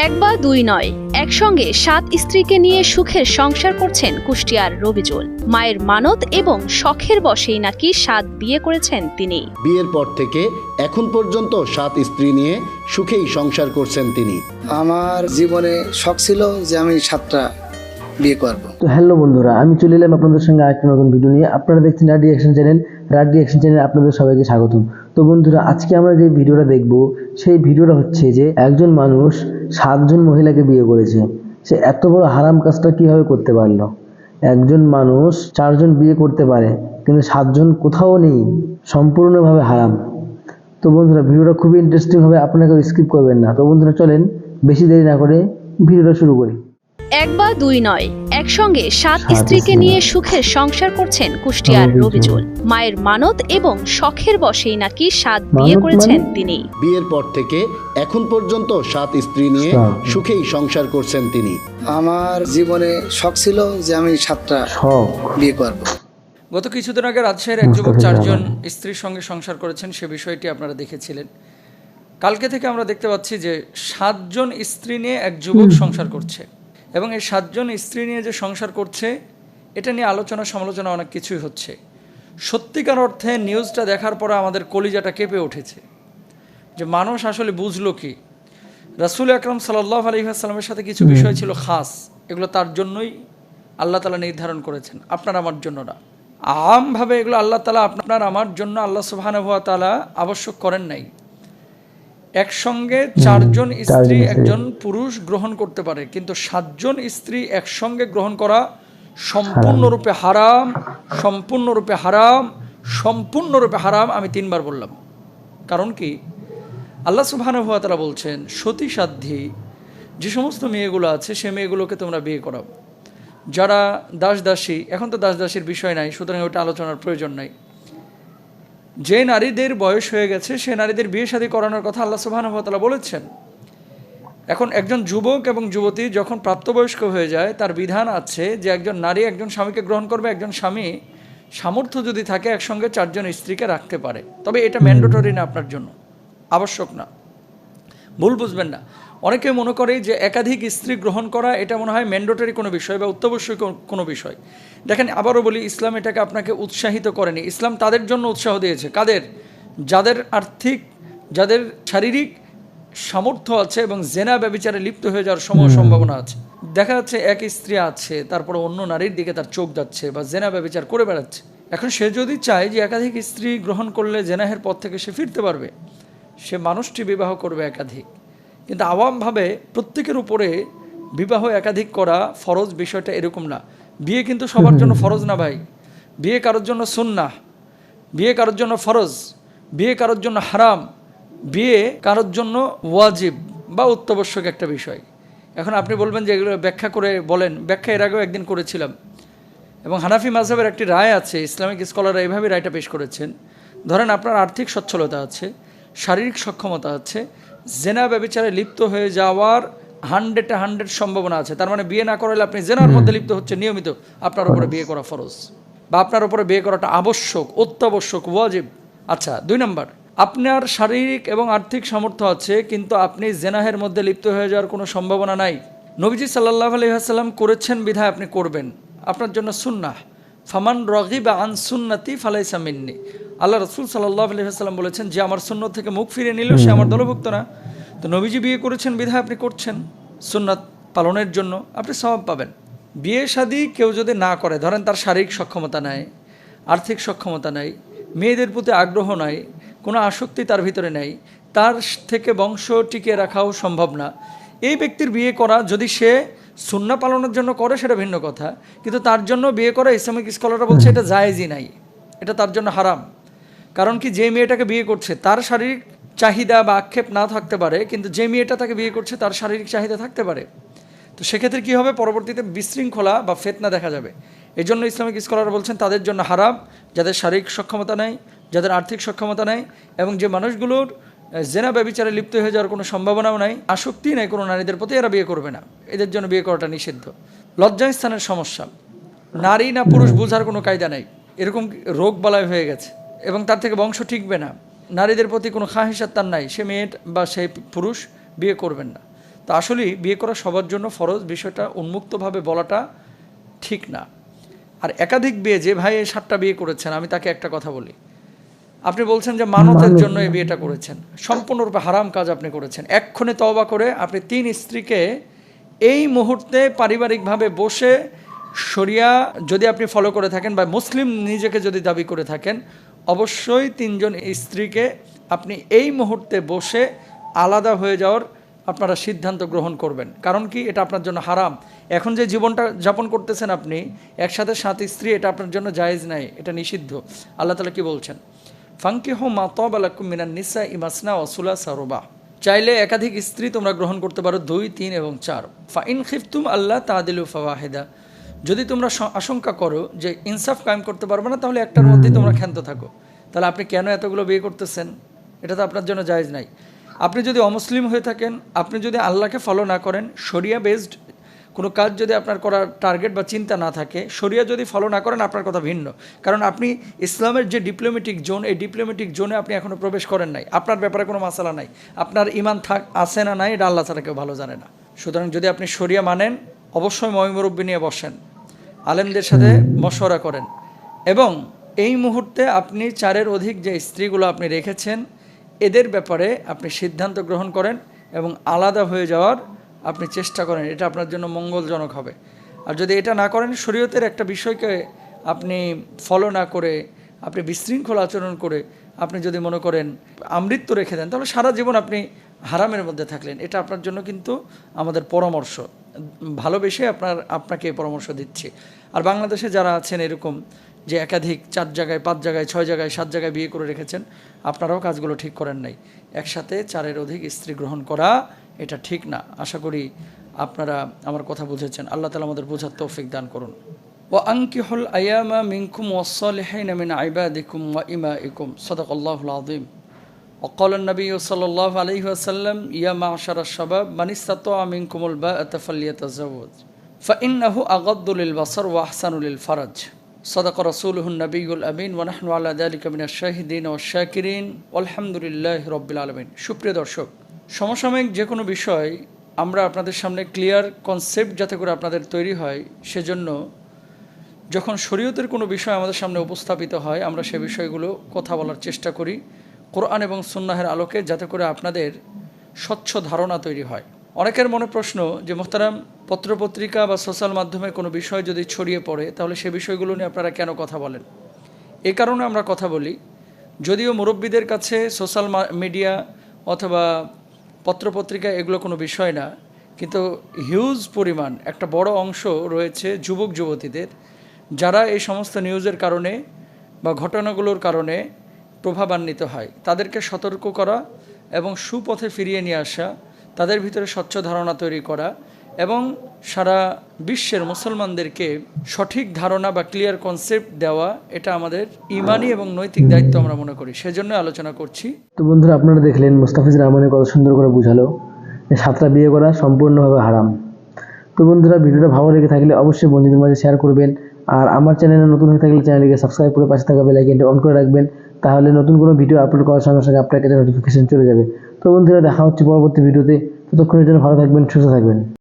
এক বা দুই নয়, একসঙ্গে 7 স্ত্রীকে নিয়ে সুখের সংসার করছেন কুষ্টিয়ার রবিজুল। মায়ের মানত এবং শখের বশেই নাকি 7 বিয়ে করেছেন তিনি। বিয়ের পর থেকে এখন পর্যন্ত 7 স্ত্রী নিয়ে সুখেই সংসার করছেন তিনি। আমার জীবনে শখ ছিল যে আমি 7টা বিয়ে করব। তো হ্যালো বন্ধুরা, আমি চলে এলাম আপনাদের সঙ্গে আরেকটা নতুন ভিডিও নিয়ে। আপনারা দেখছেন রাড রিঅ্যাকশন চ্যানেল। রাড রিঅ্যাকশন চ্যানেলে আপনাদের সবাইকে স্বাগতম। তো বন্ধুরা, আজকে আমরা যে ভিডিওটা দেখব সেই ভিডিওটা হচ্ছে যে একজন মানুষ 7 জন মহিলাকে বিয়ে করেছে। সে এত বড় হারাম কাজটা কিভাবে করতে পারলো? একজন মানুষ 4 জন বিয়ে করতে পারে, কিন্তু 7 জন কোথাও নেই, সম্পূর্ণভাবে হারাম। তো বন্ধুরা, ভিডিওটা খুবই ইন্টারেস্টিং হবে, আপনাকে স্কিপ করবেন না। তো বন্ধুরা, চলেন বেশি দেরি না করে ভিডিওটা শুরু করি। এক বা দুই নয়, একসঙ্গে 7 স্ত্রীকে নিয়ে সুখের সংসার করছেন কুষ্টিয়ার রবিজুল। মায়ের মানত এবং শখের বশেই নাকি 7 বিয়ে করেছেন তিনি। বিয়ের পর থেকে এখন পর্যন্ত 7 স্ত্রী নিয়ে সুখেই সংসার করছেন তিনি। আমার জীবনে শখ ছিল যে আমি 7টা বিয়ে করব। গত কিছুদিন আগে রাজশাহীর এক যুবক 4 জন স্ত্রীর সঙ্গে সংসার করেছেন, সে বিষয়টি আপনারা দেখেছিলেন। কালকে থেকে আমরা দেখতে পাচ্ছি যে 7 জন স্ত্রী নিয়ে এক যুবক সংসার করছে, এবং এই 7 জন স্ত্রী নিয়ে যে সংসার করছে এটা নিয়ে আলোচনা সমালোচনা অনেক কিছুই হচ্ছে। সত্যিকার অর্থে নিউজটা দেখার পরে আমাদের কলিজাটা কেঁপে উঠেছে যে মানুষ আসলে বুঝলো কি। রাসূল আকরাম সাল্লাল্লাহু আলাইহি ওয়াসাল্লামের সাথে কিছু বিষয় ছিল খাস, এগুলো তার জন্যই আল্লাহ তাআলা নির্ধারণ করেছেন, আপনার আমার জন্য না। আমভাবে এগুলো আল্লাহ তাআলা আপনার আমার জন্য আল্লাহ সুবহানাহু ওয়া তাআলা আবশ্যক করেন নাই। একসঙ্গে 4 জন স্ত্রী একজন পুরুষ গ্রহণ করতে পারে, কিন্তু 7 জন স্ত্রী একসঙ্গে গ্রহণ করা সম্পূর্ণরূপে হারাম, সম্পূর্ণরূপে হারাম, সম্পূর্ণরূপে হারাম। আমি 3 বার বললাম। কারণ কি? আল্লাহ সুবহানাহু ওয়া তাআলা বলছেন সতী সাধ্যী যে সমস্ত মেয়েগুলো আছে সে মেয়েগুলোকে তোমরা বিয়ে করাও। যারা দাস দাসী, এখন তো দাস দাসীর বিষয় নাই, সুতরাং ওটা আলোচনার প্রয়োজন নাই। যে নারীদের বয়স হয়ে গেছে সে নারীদের বিয়ে শাদী করানোর কথা আল্লাহ সুবহানাহু ওয়া তাআলা বলেছেন। এখন একজন যুবক এবং যুবতী যখন প্রাপ্তবয়স্ক হয়ে যায়, তার বিধান আছে যে একজন নারী একজন স্বামীকে গ্রহণ করবে, একজন স্বামী সামর্থ্য যদি থাকে একসঙ্গে 4 জন স্ত্রীকে রাখতে পারে। তবে এটা ম্যান্ডেটরি না, আপনার জন্য আবশ্যক না, ভুল বুঝবেন না। অনেকে মনে করে যে একাধিক স্ত্রী গ্রহণ করা এটা মনে হয় ম্যান্ডেটরি কোনো বিষয় বা অত্যাবশ্যক কোনো বিষয়। দেখেন, আবারও বলি, ইসলাম এটাকে আপনাকে উৎসাহিত করেনি। ইসলাম তাদের জন্য উৎসাহ দিয়েছে, কাদের? যাদের আর্থিক, যাদের শারীরিক সামর্থ্য আছে এবং জেনা ব্যভিচারে লিপ্ত হয়ে যাওয়ার সম্ভাবনা আছে। দেখা যাচ্ছে এক স্ত্রী আছে, তারপরে অন্য নারীর দিকে তার চোখ যাচ্ছে বা জেনা ব্যভিচার করে বেড়াচ্ছে। এখন সে যদি চায় যে একাধিক স্ত্রী গ্রহণ করলে জেনাহের পথ থেকে সে ফিরতে পারবে, সে মানুষটি বিবাহ করবে একাধিক। কিন্তু আওয়ামভাবে প্রত্যেকের উপরে বিবাহ একাধিক করা ফরজ, বিষয়টা এরকম না। বিয়ে কিন্তু সবার জন্য ফরজ না ভাই। বিয়ে কারোর জন্য সুন্নাহ, বিয়ে কারোর জন্য ফরজ, বিয়ে কারোর জন্য হারাম, বিয়ে কারোর জন্য ওয়াজিব বা অত্যাবশ্যক একটা বিষয়। এখন আপনি বলবেন যে এগুলো ব্যাখ্যা করে বলেন। ব্যাখ্যা এর আগেও একদিন করেছিলাম, এবং হানাফি মাযহাবের একটি রায় আছে, ইসলামিক স্কলাররা এইভাবে রায়টা পেশ করেছেন। ধরেন আপনার আর্থিক সচ্ছলতা আছে, শারীরিক সক্ষমতা আছে, জেনা ব্যভিচারে লিপ্ত হয়ে যাওয়ার 100 সম্ভাবনা আছে। তার মানে বিয়ে না করালে আপনি জেনার মধ্যে লিপ্ত হচ্ছে নিয়মিত, আপনার উপরে বিয়ে করা ফরজ বা আপনার উপরে বিয়ে করাটা আবশ্যক, অত্যাবশ্যক, ওয়াজিব। আচ্ছা, 2 নম্বর, আপনার শারীরিক এবং আর্থিক সামর্থ্য আছে, কিন্তু আপনি জেনাহের মধ্যে লিপ্ত হয়ে যাওয়ার কোনো সম্ভাবনা নাই। নবীজি সাল্লাল্লাহু আলাইহি ওয়াসাল্লাম করেছেন বিধায় আপনি করবেন, আপনার জন্য সুন্নাহ। ফামান রাগিবা আন সুন্নতি ফালাইসা মিন্নি। আল্লাহ রাসূল সাল্লাল্লাহু আলাইহি ওয়াসাল্লাম বলেছেন যে আমার সুন্নত থেকে মুখ ফিরিয়ে নিল সে আমার দলভুক্ত না। তো নবীজি বিয়ে করেছেন বিধায় আপনি করছেন, সুন্নাত পালনের জন্য আপনি সওয়াব পাবেন। বিয়ে শাদী কেউ যদি না করে, ধরেন তার শারীরিক সক্ষমতা নাই, আর্থিক সক্ষমতা নাই, মেয়েদের প্রতি আগ্রহ নাই, কোনো আসক্তি তার ভিতরে নেই, তার থেকে বংশ টিকিয়ে রাখাও সম্ভব না, এই ব্যক্তির বিয়ে করা, যদি সে সুন্নাহ পালনের জন্য করে সেটা ভিন্ন কথা, কিন্তু তার জন্য বিয়ে করা ইসলামিক স্কলাররা বলছে এটা জায়েজই নাই, এটা তার জন্য হারাম। কারণ কি, যে মেয়েটাকে বিয়ে করছে তার শারীরিক চাহিদা বা আক্ষেপ না থাকতে পারে, কিন্তু যে মেয়েটা তাকে বিয়ে করছে তার শারীরিক চাহিদা থাকতে পারে। তো সেক্ষেত্রে কী হবে, পরবর্তীতে বিশৃঙ্খলা বা ফিতনা দেখা যাবে। এই জন্য ইসলামিক স্কলাররা বলছেন তাদের জন্য হারাম, যাদের শারীরিক সক্ষমতা নেই, যাদের আর্থিক সক্ষমতা নেই, এবং যে মানুষগুলোর জেনা ব্যভিচারে লিপ্ত হয়ে যাওয়ার কোনো সম্ভাবনাও নাই, আসক্তি নেই কোনো নারীদের প্রতি, এরা বিয়ে করবে না। এদের জন্য বিয়ে করাটা নিষিদ্ধ। লজ্জাস্থানের সমস্যা, নারী না পুরুষ বোঝার কোনো কায়দা নেই, এরকম রোগ বালাই হয়ে গেছে, এবং তার থেকে বংশ টিকবে না, নারীদের প্রতি কোনো খাহিসাত তার নাই, সে মেয়ে বা সেই পুরুষ বিয়ে করবেন না। তা আসলে বিয়ে করা সবার জন্য ফরজ, বিষয়টা উন্মুক্তভাবে বলাটা ঠিক না। আর একাধিক বিয়ে, যে ভাই এই 7টা বিয়ে করেছেন, আমি তাকে একটা কথা বলি, আপনি বলছেন যে মানতের জন্য এই বিয়েটা করেছেন, সম্পূর্ণরূপে হারাম কাজ আপনি করেছেন। এক্ষণে তওবা করে আপনি 3 স্ত্রীকে এই মুহূর্তে পারিবারিকভাবে বসে, শরিয়া যদি আপনি ফলো করে থাকেন বা মুসলিম নিজেকে যদি দাবি করে থাকেন, অবশ্যই 3 জন স্ত্রীকে আপনি এই মুহূর্তে বসে আলাদা হয়ে যাওয়ার আপনারা সিদ্ধান্ত গ্রহণ করবেন। কারণ কি, এটা আপনার জন্য হারাম। এখন যে জীবনটা যাপন করতেছেন আপনি একসাথে 7 স্ত্রী, এটা আপনার জন্য জায়েজ নাই, এটা নিষিদ্ধ। আল্লাহ তাআলা কি বলছেন? ফাঙ্কিহু মা তাবা লাকুম মিনান নিসাই মাসনা ওয়া সুলাসা রুবা। চাইলে একাধিক স্ত্রী তোমরা গ্রহণ করতে পারো, 2, 3 এবং 4। ফা ইন খিফতুম আল্লাহ তাদিলু ফাওয়াহিদা। যদি তোমরা আশঙ্কা করো যে ইনসাফ কায়েম করতে পারবে না, তাহলে একটার মধ্যেই তোমরা ক্ষান্ত থাকো। তাহলে আপনি কেন এতগুলো বিয়ে করতেছেন? এটা তো আপনার জন্য জায়েজ নাই। আপনি যদি অমুসলিম হয়ে থাকেন, আপনি যদি আল্লাহকে ফলো না করেন, শরিয়া বেসড কোনো কাজ যদি আপনার করার টার্গেট বা চিন্তা না থাকে, শরিয়া যদি ফলো না করেন, আপনার কথা ভিন্ন। কারণ আপনি ইসলামের যে ডিপ্লোম্যাটিক জোন, এই ডিপ্লোম্যাটিক জোনে আপনি এখনও প্রবেশ করেন নাই। আপনার ব্যাপারে কোনো মাসালা নাই, আপনার ইমান আছে না নাই, এটা আল্লাহ ছাড়া কেউ ভালো জানে না। সুতরাং যদি আপনি শরিয়া মানেন, অবশ্যই মুরব্বি নিয়ে বসেন, আলেমদের সাথে মশওয়ারা করেন, এবং এই মুহূর্তে আপনি 4-এর অধিক যে স্ত্রীগুলো আপনি রেখেছেন, এদের ব্যাপারে আপনি সিদ্ধান্ত গ্রহণ করেন এবং আলাদা হয়ে যাওয়ার আপনি চেষ্টা করেন। এটা আপনার জন্য মঙ্গলজনক হবে। আর যদি এটা না করেন, শরীয়তের একটা বিষয়কে আপনি ফলো না করে, আপনি বিশৃঙ্খল আচরণ করে আপনি যদি মনে করেন আমৃত্যু রেখে দেন, তাহলে সারা জীবন আপনি হারামের মধ্যে থাকলেন। এটা আপনার জন্য কিন্তু আমাদের পরামর্শ, ভালোবেসে আপনাকে এই পরামর্শ দিচ্ছি। আর বাংলাদেশে যারা আছেন এরকম যে একাধিক 4 জায়গায়, 5 জায়গায়, 6 জায়গায়, 7 জায়গায় বিয়ে করে রেখেছেন, আপনারাও কাজগুলো ঠিক করেন নাই। একসাথে 4-এর অধিক স্ত্রী গ্রহণ করা এটা ঠিক না। আশা করি আপনারা আমার কথা বুঝেছেন। আল্লাহ তাআলা আমাদের বোঝার তৌফিক দান করুন। ওয়া আনকিহুল আয়ামা মিনকুম ওয়াস-সালিহিনা মিন ইবাদিকুম ওয়া ইমাইকুম। সাদাকাল্লাহুল আযীম। وقال النبي صلى الله عليه وسلم يا معشر الشباب من استطاع منكم الباءة فليتزوج فإنه أغض للبصر وأحسن للفرج صدق رسوله النبي الأمين ونحن على ذلك من الشاهدين والشاكرين والحمد لله رب العالمين। সুপ্রিয় দর্শক, সমসাময়িক যে কোনো বিষয় আমরা আপনাদের সামনে ক্লিয়ার কনসেপ্ট যাতে করে আপনাদের তৈরি হয়, সেজন্য যখন শরীয়তের কোনো বিষয় আমাদের সামনে উপস্থাপিত হয়, আমরা সে বিষয়গুলো কথা বলার চেষ্টা করি কোরআন এবং সুন্নাহের আলোকে, যাতে করে আপনাদের স্বচ্ছ ধারণা তৈরি হয়। অনেকের মনে প্রশ্ন যে মুহতারাম, পত্রপত্রিকা বা সোশ্যাল মাধ্যমে কোনো বিষয় যদি ছড়িয়ে পড়ে, তাহলে সে বিষয়গুলো নিয়ে আপনারা কেন কথা বলেন? এই কারণে আমরা কথা বলি, যদিও মুরব্বীদের কাছে সোশ্যাল মিডিয়া অথবা পত্রপত্রিকা এগুলো কোনো বিষয় না, কিন্তু হিউজ পরিমাণ একটা বড় অংশ রয়েছে যুবক যুবতীদের, যারা এই সমস্ত নিউজের কারণে বা ঘটনাগুলোর কারণে প্রভাবান্বিত হয়। তাদেরকে সতর্ক করা এবং সুপথে ফিরিয়ে নিয়ে আসা, তাদের ভিতরে স্বচ্ছ ধারণা তৈরি করা এবং সারা বিশ্বের মুসলমানদেরকে সঠিক ধারণা বা ক্লিয়ার কনসেপ্ট দেওয়া, এটা আমাদের ইমানি এবং নৈতিক দায়িত্ব আমরা মনে করি। সেজন্য আলোচনা করছি। তো বন্ধুরা, আপনারা দেখলেন মুস্তাফিজুর রহমানের কত সুন্দর করে বুঝালো যে 7টা বিয়ে করা সম্পূর্ণভাবে হারাম। তো বন্ধুরা, ভিডিওটা ভালো লেগে থাকলে অবশ্যই বন্ধুদের মাঝে শেয়ার করবেন। আর আমার চ্যানেলে নতুন হয়ে থাকলে চ্যানেলটিকে সাবস্ক্রাইব করে পাশে থাকা বেল আইকনটি অন করে রাখবেন, তাহলে নতুন কোনো ভিডিও আপলোড করার সঙ্গে সঙ্গে আপনার কাছে নোটিফিকেশন চলে যাবে। তো বন্ধুরা, দেখা হচ্ছে পরবর্তী ভিডিওতে। ততক্ষণের জন্য ভালো থাকবেন, সুস্থ থাকবেন।